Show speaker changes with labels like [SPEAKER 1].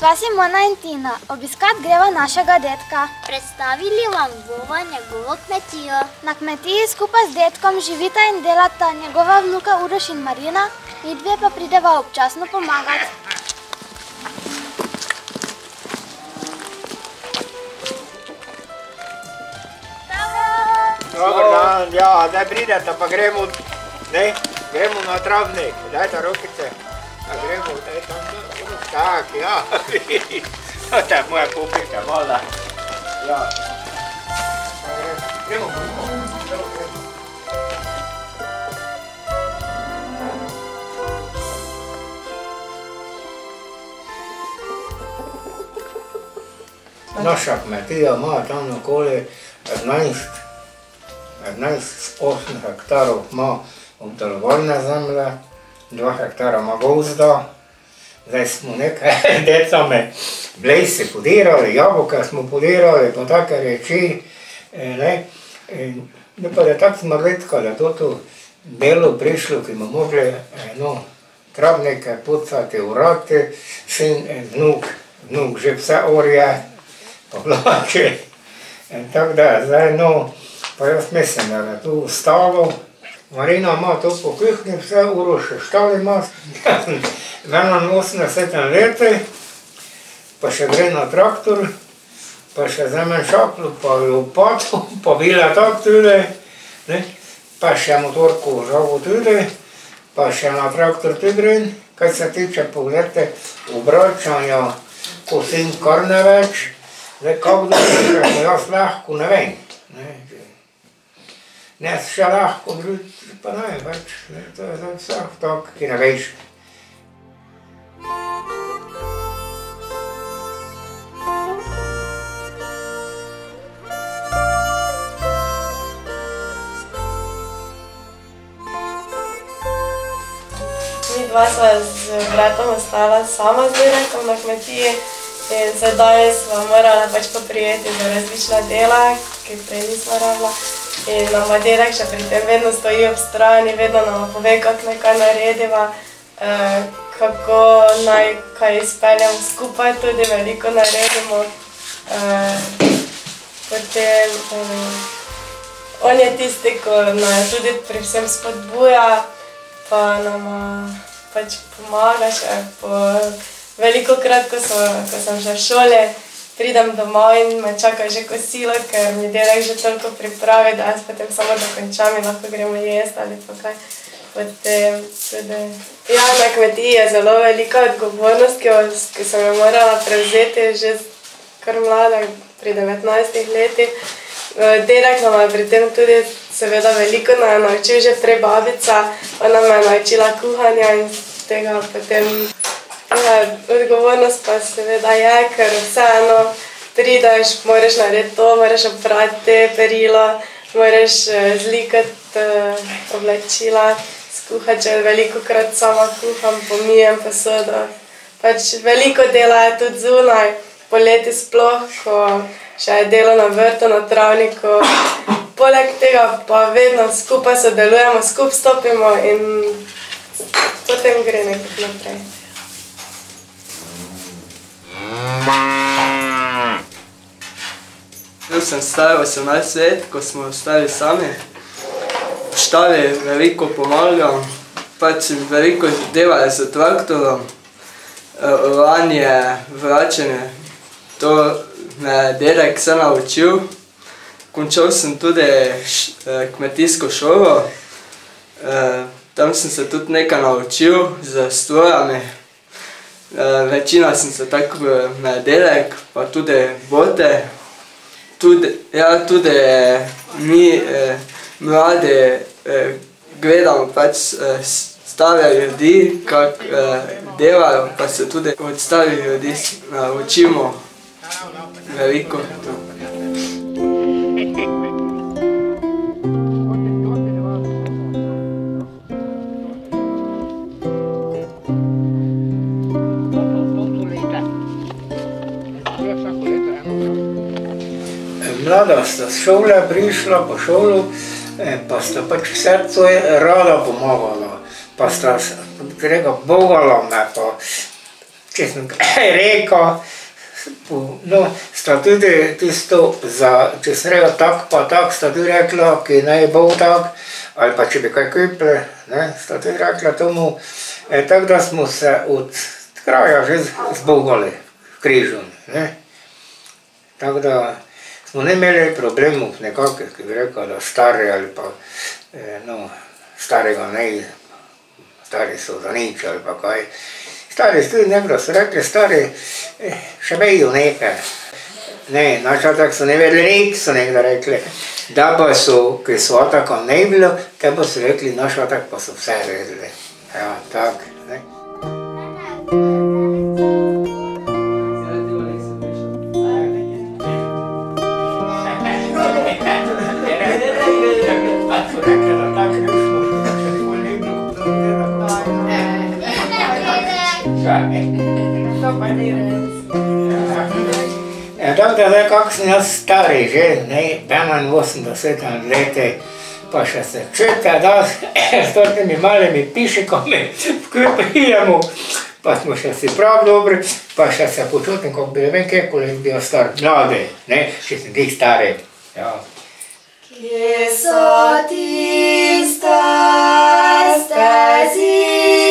[SPEAKER 1] Sva Simona in Tina, obiskat greva našega detka.
[SPEAKER 2] Predstavili vam bomo njegovo kmetijo.
[SPEAKER 1] Na kmetiji skupaj z detkom živita in delata njegova vnuka Uroš in Marina, mi dve pa prideva občasno pomagati.
[SPEAKER 3] Dobar dan, ja, daj pridete, pa gremo na travnik, dajte rokice. Gremo, daj tam, tak, ja, to je moja pupika, voda. Ja. Gremo. Naša kmetija ima tam okoli 11-8 hektarov ima obdelovalne zemlje, 2 hektara ima gozda. Zdaj smo nekaj decami blejsi podirali, jabolka smo podirali, pa take reči. Pa je tako smo redko, da to delo prišlo, ki smo mogli travnike pucati, urati, sin, vnuk že vse orje, pa vlači. Tako da zdaj, pa jaz mislim, da je tu ostalo. Marina ima to po kuhinji vse, Uroš še štal ima, 81 leti, pa še gre na traktor, pa še vzame šaklo, pa lopato, pa vile tak tudi, pa še motorko žavo tudi, pa še na traktor tudi gre. Kaj se tiče pogledajte obračanja, ko sin kar ne več, zdaj kako da jaz lahko ne vem. Ne še lahko, drugi pa ne več, to je za vsak tak, ki ne veš.
[SPEAKER 4] Mi dva sva z bratom ostala sama z derekom na kmetiji in sedaj sva morala pač poprijeti za različna dela, ki prej nisva rabila. In nama dedek še pri tem vedno stoji ob strani, vedno nama pove, kako naj kaj narediva, kako naj kaj izpeljamo skupaj, tudi veliko naredimo. Potem on je tisti, ko nas tudi pri vsem spodbuja, pa nama pač pomaga še. Velikokrat, ko sem še v šoli, pridem domov in me čaka že kosilo, ker mi dedek že toliko pripravi, da jaz potem samo dokončam in lahko gremo jesti ali pa kaj. Potem tudi... Ja, na kmetiji je zelo velika odgovornost, ki sem jo morala prevzeti že kar mlada, pri 19 letih. Dedek nam je pri tem tudi seveda veliko naučil, že prej babica, ona me je naučila kuhanja in tega potem... Odgovornost pa seveda je, ker vseeno prideš, moraš narediti to, moraš oprati perilo, moraš zlikati oblačila, skuhati, če velikokrat sama kuham, pomijem posodo. Pač veliko dela je tudi zunaj, poleti sploh, ko še je delo na vrtu, na travniku. Poleg tega pa vedno skupaj sodelujemo, skupaj stopimo in potem gre nekako naprej.
[SPEAKER 5] Bil sem star 18 let, ko smo ostali sami. V štali veliko pomagam, pač veliko delali s traktorom, oranje, vračanje. To me je dedek vse naučil. Končal sem tudi kmetijsko šolo. Tam sem se tudi nekaj naučil z strojami. Večina sem se tako me dedek, pa tudi bote. Tudi mi mladi gledamo pač stare ljudi, kako delajo, pa se tudi od starih ljudi učimo veliko.
[SPEAKER 3] Mlada sta z šole prišla po šolo, pa sta pač vse to rada pomagala, pa sta bogala me, pa če sem kaj rekel, no, sta tudi tisto, če sem rekel tak pa tak, sta tudi rekla, ki naj bo tak, ali pa če bi kaj kupili, sta tudi rekla tomu, tako da smo se od kraja že zbogali v križu, tako da smo ne imeli problemov nekakih, ki bi rekel, da stari ali pa, no, starega ne, stari so za nič ali pa kaj. Stari so tudi nekdo, so rekli, stari še vejo nekaj. Ne, načatak so ne vedeli nič, so nekdo rekli. Da pa so, ki so ataka ne bilo, te pa so rekli, naš atak pa so vse vedeli. Ja, tak, ne. Tako da zdaj, kako sem jaz stari že, 81 leti, pa še se čuta, da s temi malimi pišikami pijemo, pa smo še si prav dobri, pa še se počutim, kot bi ne vem kje, koliko bi bil star, mladi, če sem tih stari.
[SPEAKER 4] Kje so tiste stezi,